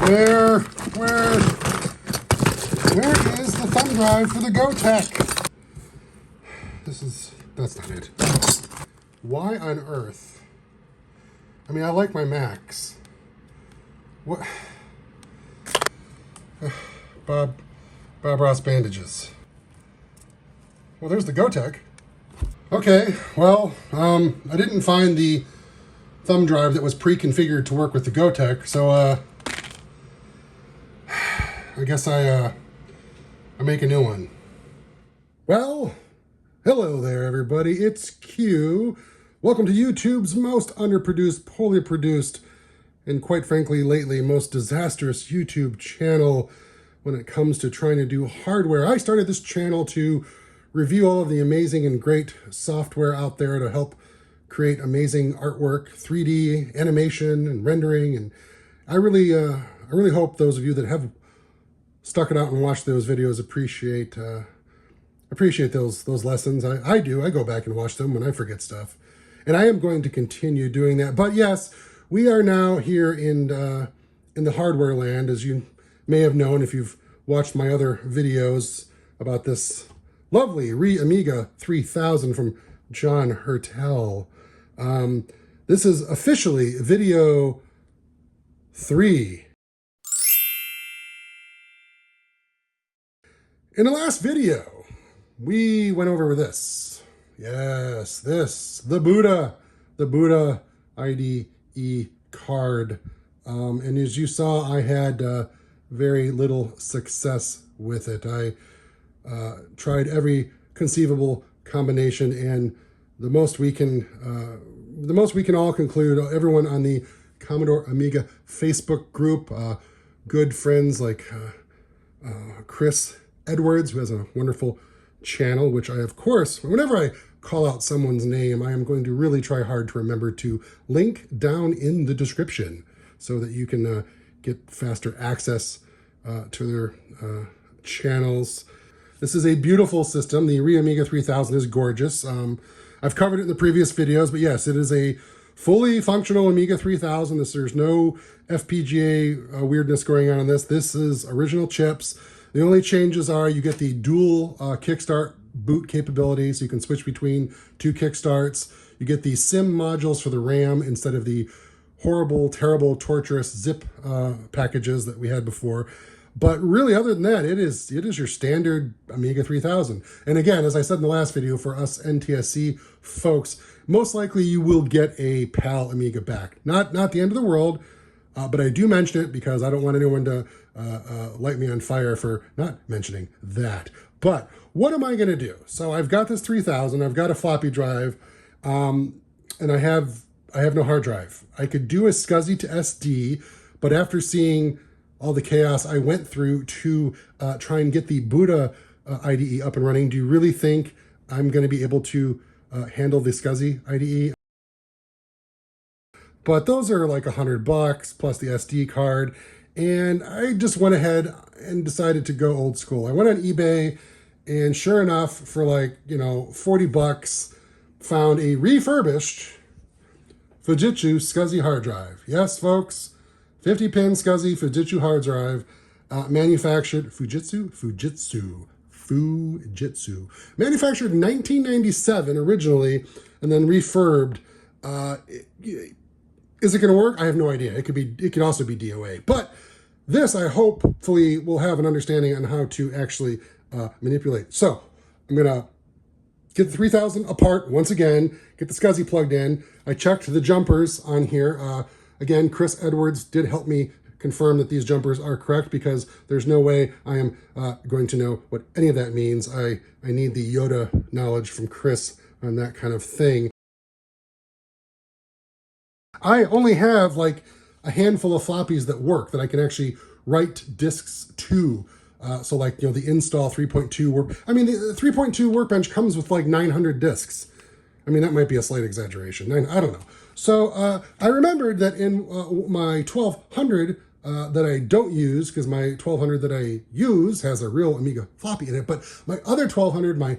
Where is the thumb drive for the GoTech? That's not it. Why on earth? I mean, I like my Macs. What? Bob Ross bandages. Well, there's the GoTech. Okay, well, I didn't find the thumb drive that was pre-configured to work with the GoTech, so I guess I make a new one. Well, hello there, everybody. It's Q. Welcome to YouTube's most underproduced, poorly produced, and quite frankly, lately, most disastrous YouTube channel when it comes to trying to do hardware. I started this channel to review all of the amazing and great software out there to help create amazing artwork, 3D animation and rendering. And I really hope those of you that have stuck it out and watched those videos appreciate those lessons. I do. I go back and watch them when I forget stuff. And I am going to continue doing that. But yes, we are now here in the hardware land, as you may have known if you've watched my other videos about this lovely Amiga 3000 from John Hertel. This is officially video 3. In the last video, we went over this. Yes, the Buddha IDE card. And as you saw, I had very little success with it. I tried every conceivable combination, and the most we can all conclude, everyone on the Commodore Amiga Facebook group, good friends like Chris Edwards, who has a wonderful channel, which I, of course, whenever I call out someone's name, I am going to really try hard to remember to link down in the description so that you can get faster access to their channels. This is a beautiful system. The riiiight 3000 is gorgeous. I've covered it in the previous videos, but yes, it is a fully functional Amiga 3000. There's no FPGA weirdness going on in this. This is original chips. The only changes are you get the dual kickstart boot capability, so you can switch between 2 kickstarts. You get the SIM modules for the RAM instead of the horrible, terrible, torturous zip packages that we had before. But really, other than that, it is your standard Amiga 3000. And again, as I said in the last video, for us NTSC folks, most likely you will get a PAL Amiga back. Not the end of the world, but I do mention it because I don't want anyone to light me on fire for not mentioning that. But what am I going to do? So I've got this 3000. I've got a floppy drive, and I have no hard drive. I could do a SCSI to SD, but after seeing all the chaos I went through to try and get the Buddha IDE up and running, do you really think I'm going to be able to handle the SCSI IDE? But those are like $100 plus the SD card. And I just went ahead and decided to go old school. I went on eBay, and sure enough, for like, $40, found a refurbished Fujitsu SCSI hard drive. Yes, folks, 50-pin SCSI Fujitsu hard drive, manufactured, Fujitsu, manufactured in 1997 originally, and then refurbed. Is it going to work? I have no idea. It could also be DOA. But this, I hopefully will have an understanding on how to actually manipulate. So I'm going to get the 3000 apart once again, get the SCSI plugged in. I checked the jumpers on here. Again, Chris Edwards did help me confirm that these jumpers are correct, because there's no way I am going to know what any of that means. I need the Yoda knowledge from Chris on that kind of thing. I only have like a handful of floppies that work, that I can actually write disks to. So like, the install 3.2 I mean, the 3.2 Workbench comes with like 900 disks. I mean, that might be a slight exaggeration. I don't know. So I remembered that in my 1200 that I don't use, because my 1200 that I use has a real Amiga floppy in it, but my other 1200, my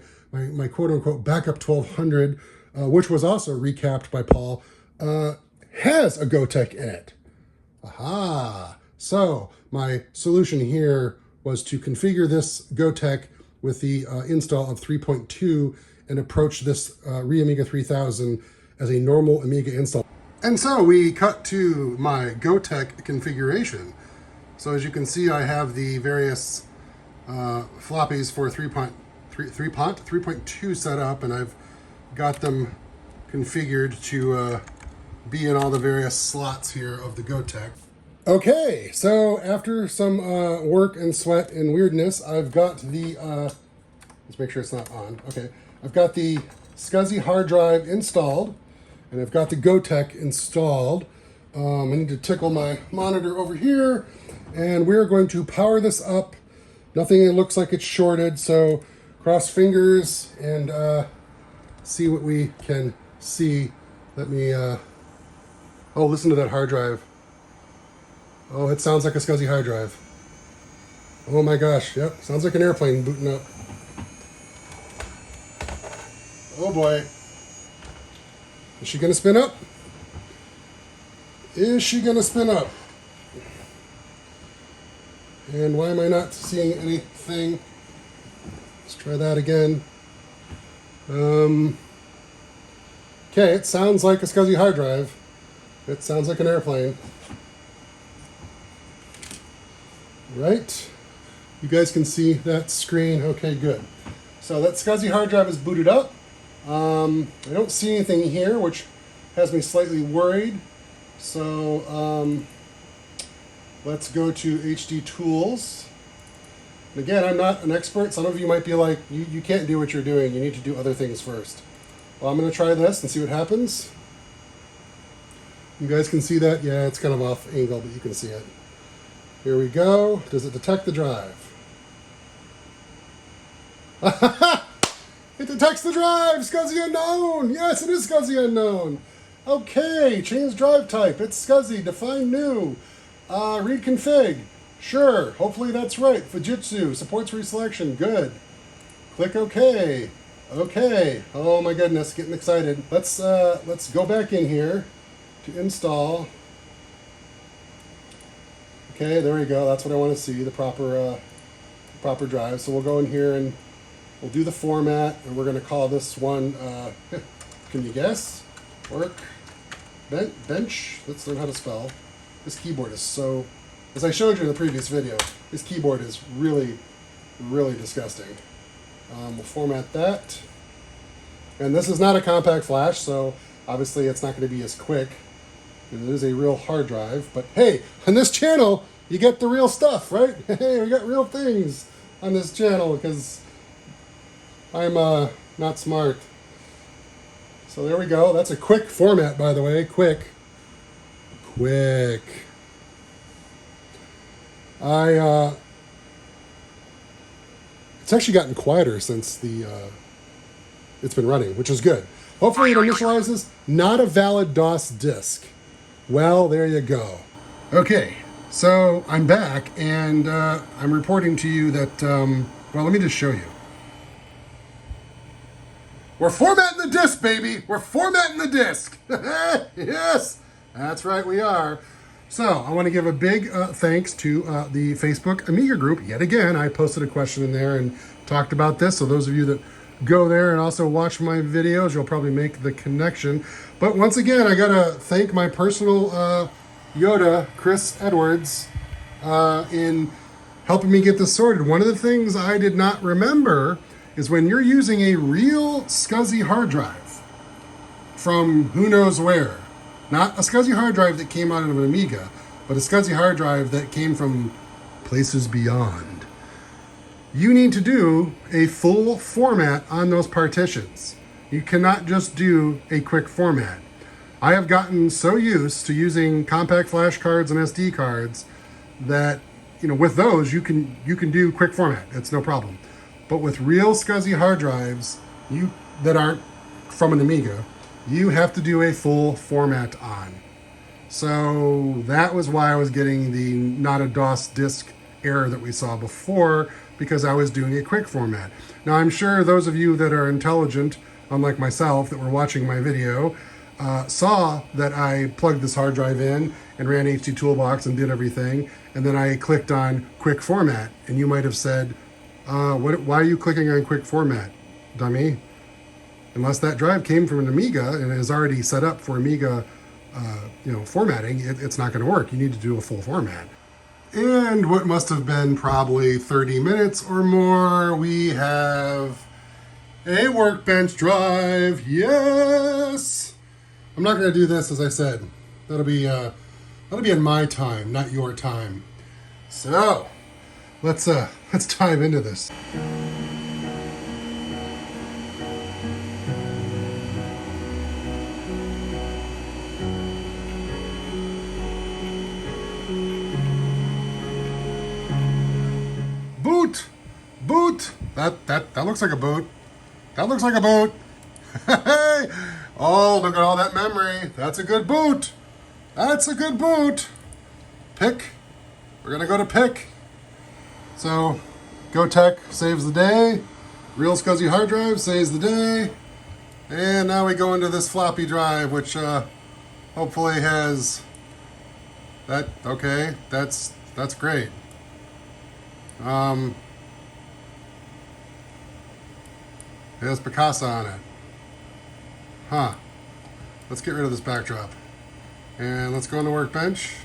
quote-unquote backup 1200, which was also recapped by Paul, has a GoTech in it. Aha! So my solution here was to configure this Gotek with the install of 3.2 and approach this riiiight 3000 as a normal Amiga install. And so we cut to my Gotek configuration. So as you can see, I have the various floppies for 3.2 set up, and I've got them configured to be in all the various slots here of the Gotek. Okay, so after some work and sweat and weirdness, I've got the, let's make sure it's not on. Okay, I've got the SCSI hard drive installed, and I've got the Gotek installed. I need to tickle my monitor over here, and we're going to power this up. Nothing looks like it's shorted, so cross fingers and see what we can see. Let me, oh, listen to that hard drive. Oh, it sounds like a SCSI hard drive. Oh my gosh, yep, sounds like an airplane booting up. Oh boy. Is she gonna spin up? Is she gonna spin up? And why am I not seeing anything? Let's try that again. Okay, it sounds like a SCSI hard drive. It sounds like an airplane. Right? You guys can see that screen. Okay, good. So that SCSI hard drive is booted up. I don't see anything here, which has me slightly worried. So let's go to HD Tools. And again, I'm not an expert. Some of you might be like, you can't do what you're doing. You need to do other things first. Well, I'm going to try this and see what happens. You guys can see that? Yeah, it's kind of off angle, but you can see it. Here we go. Does it detect the drive? It detects the drive! SCSI unknown! Yes, it is SCSI unknown! Okay, change drive type. It's SCSI, define new. Read config. Sure, hopefully that's right. Fujitsu, supports reselection, good. Click OK. Okay, oh my goodness, getting excited. Let's go back in here to install. Okay, there we go. That's what I want to see, the proper drive. So we'll go in here and we'll do the format, and we're going to call this one, can you guess? Work, bench. Let's learn how to spell. This keyboard is so, as I showed you in the previous video, this keyboard is really, really disgusting. We'll format that. And this is not a compact flash, so obviously it's not going to be as quick. It is a real hard drive, but hey, on this channel, you get the real stuff, right? Hey, we got real things on this channel because I'm not smart. So there we go. That's a quick format, by the way. Quick. It's actually gotten quieter since it's been running, which is good. Hopefully it initializes. Not a valid DOS disk. Well, there you go. Okay, so I'm back, and I'm reporting to you that, well, let me just show you. We're formatting the disk, baby! We're formatting the disk! Yes, that's right, we are. So, I want to give a big thanks to the Facebook Amiga group. Yet again, I posted a question in there and talked about this, so those of you that go there and also watch my videos, you'll probably make the connection. But once again, I gotta thank my personal Yoda, Chris Edwards, in helping me get this sorted. One of the things I did not remember is when you're using a real SCSI hard drive from who knows where, not a SCSI hard drive that came out of an Amiga, but a SCSI hard drive that came from places beyond, you need to do a full format on those partitions. You cannot just do a quick format. I have gotten so used to using compact flash cards and SD cards that, you know, with those you can do quick format. It's no problem. But with real SCSI hard drives, that aren't from an Amiga, you have to do a full format on. So that was why I was getting the not a DOS disk error that we saw before, because I was doing a quick format. Now I'm sure those of you that are intelligent, unlike myself, that were watching my video, saw that I plugged this hard drive in and ran HD Toolbox and did everything, and then I clicked on Quick Format, and you might have said, why are you clicking on Quick Format, dummy? Unless that drive came from an Amiga and is already set up for Amiga formatting, it's not going to work. You need to do a full format. And what must have been probably 30 minutes or more, we have a Workbench drive. Yes! I'm not going to do this, as I said. That'll be in my time, not your time. So, let's dive into this. Boot. That looks like a boot. That looks like a boot. Hey! Oh, look at all that memory. That's a good boot. That's a good boot. Pick. We're gonna go to pick. So, GoTech saves the day. Real SCSI hard drive saves the day. And now we go into this floppy drive, which hopefully has that. Okay, that's great. It has Picasa on it. Huh. Let's get rid of this backdrop. And let's go into Workbench.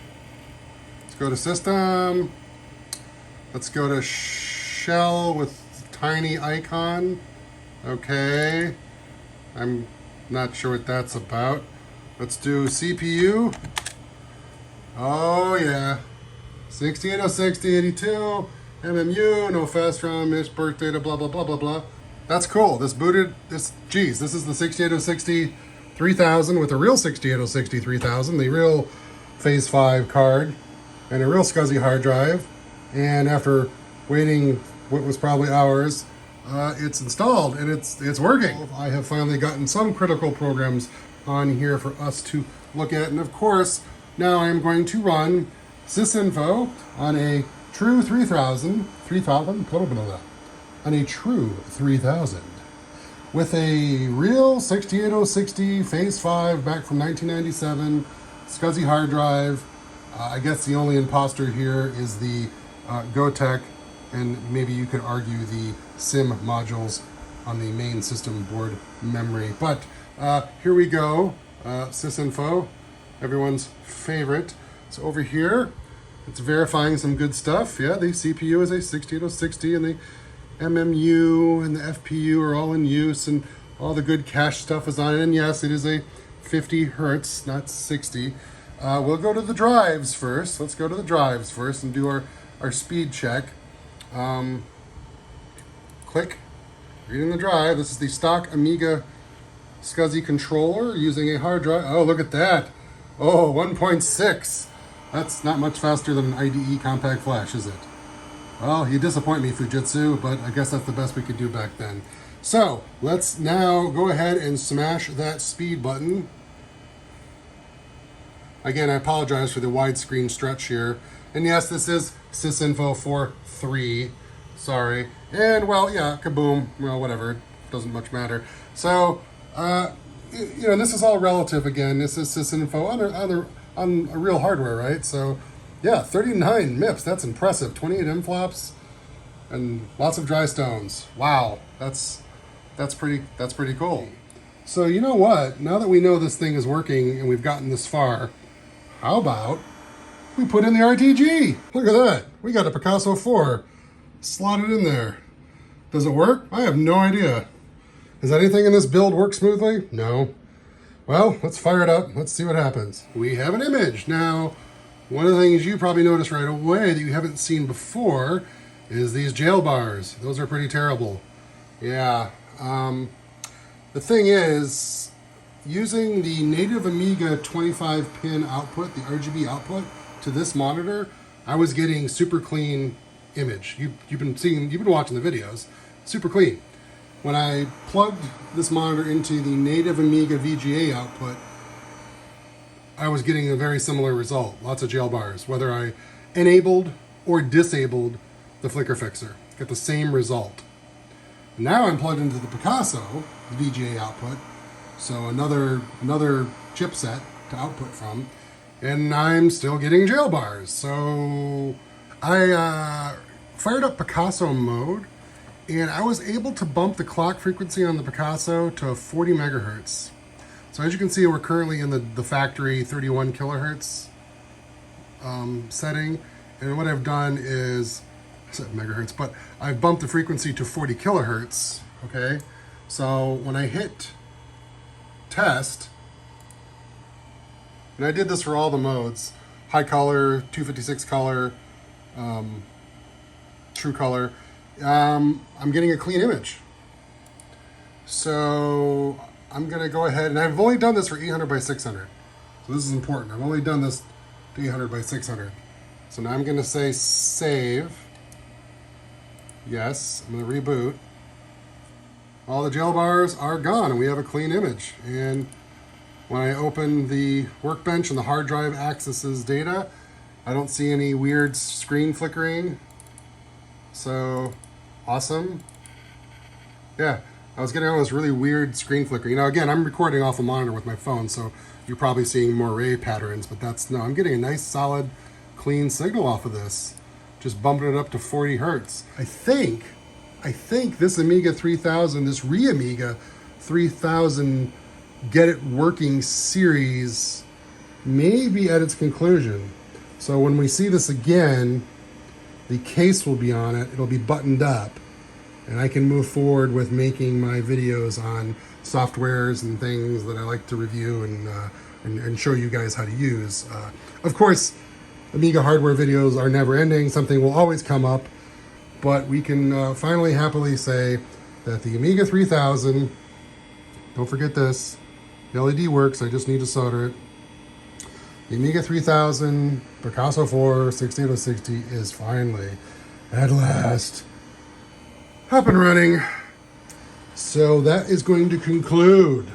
Let's go to System. Let's go to Shell with tiny icon. Okay. I'm not sure what that's about. Let's do CPU. Oh yeah. 6806-82, MMU, no fast ROM, missed birth data, blah, blah, blah, blah, blah. That's cool. This is the 6806-3000 with a real 6806-3000, the real Phase 5 card, and a real SCSI hard drive. And after waiting what was probably hours, it's installed and it's working. I have finally gotten some critical programs on here for us to look at. And of course, now I'm going to run sysinfo on a true 3000, on a true 3000 with a real 68060 Phase 5 back from 1997 SCSI hard drive. I guess the only imposter here is the GoTech, and maybe you could argue the SIM modules on the main system board memory. But here we go, sysinfo, everyone's favorite. So over here, it's verifying some good stuff. Yeah, the CPU is a 68060, and the MMU and the FPU are all in use, and all the good cache stuff is on it. And yes, it is a 50 hertz, not 60. We'll go to the drives first. Let's go to the drives first and do our speed check. Click. Reading the drive. This is the stock Amiga SCSI controller using a hard drive. Oh, look at that. Oh, 1.6. That's not much faster than an IDE compact flash, is it? Well, you disappoint me, Fujitsu, but I guess that's the best we could do back then. So, let's now go ahead and smash that speed button. Again, I apologize for the widescreen stretch here. And yes, this is sysinfo 4.3. Sorry. And, well, yeah, kaboom. Well, whatever. Doesn't much matter. So, this is all relative again. This is sysinfo on a real hardware, right? So, yeah, 39 MIPS. That's impressive. 28 MFLOPS and lots of dry stones. Wow, that's pretty cool. So you know what? Now that we know this thing is working and we've gotten this far, how about we put in the RTG? Look at that. We got a Picasso 4 slotted in there. Does it work? I have no idea. Does anything in this build work smoothly? No. Well, let's fire it up. Let's see what happens. We have an image. Now, one of the things you probably noticed right away that you haven't seen before is these jail bars. Those are pretty terrible. Yeah. The thing is, using the native Amiga 25-pin output, the RGB output, to this monitor, I was getting super clean image. You've been watching the videos. Super clean. When I plugged this monitor into the native Amiga VGA output, I was getting a very similar result. Lots of jail bars, whether I enabled or disabled the flicker fixer. Get the same result. Now I'm plugged into the Picasso VGA output. So another chipset to output from, and I'm still getting jail bars. So I fired up Picasso mode, and I was able to bump the clock frequency on the Picasso to 40 megahertz. So as you can see, we're currently in the factory 31 kilohertz setting, and what I've done is, I said megahertz, but I've bumped the frequency to 40 kilohertz, okay? So when I hit test, and I did this for all the modes, high color, 256 color, true color, I'm getting a clean image. So I'm gonna go ahead, and I've only done this for 800 by 600. So this is important. I've only done this to 800 by 600. So now I'm gonna say save. Yes, I'm gonna reboot. All the jail bars are gone and we have a clean image. And when I open the workbench and the hard drive accesses data, I don't see any weird screen flickering. So awesome. Yeah, I was getting all this really weird screen flicker. You know, again, I'm recording off a monitor with my phone, so you're probably seeing more ray patterns, but no, I'm getting a nice solid clean signal off of this. Just bumping it up to 40 hertz. I think this Amiga 3000, this riiiight 3000 Get It Working series may be at its conclusion. So when we see this again, the case will be on it, it'll be buttoned up, and I can move forward with making my videos on softwares and things that I like to review and show you guys how to use. Of course, Amiga hardware videos are never ending. Something will always come up, but we can finally happily say that the Amiga 3000, don't forget this, the LED works, I just need to solder it. The Amiga 3000 Picasso 4 68060 is finally, at last, up and running. So that is going to conclude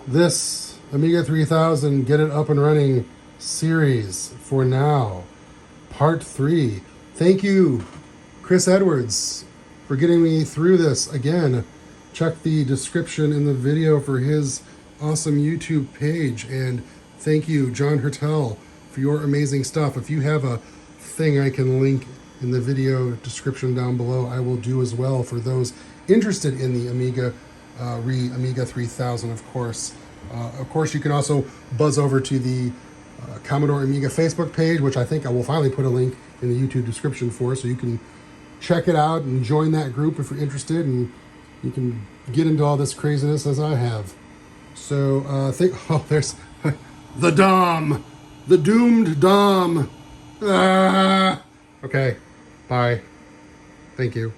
this Amiga 3000 Get It Up and Running series for now. Part 3. Thank you, Chris Edwards, for getting me through this. Again, check the description in the video for his awesome YouTube page. And thank you, John Hertel, for your amazing stuff. If you have a thing I can link in the video description down below, I will do as well for those interested in the Amiga, Amiga 3000, of course. Of course, you can also buzz over to the Commodore Amiga Facebook page, which I think I will finally put a link in the YouTube description for, so you can check it out and join that group if you're interested, and you can get into all this craziness as I have. So, there's the Dom, the doomed Dom. Okay, bye. Thank you.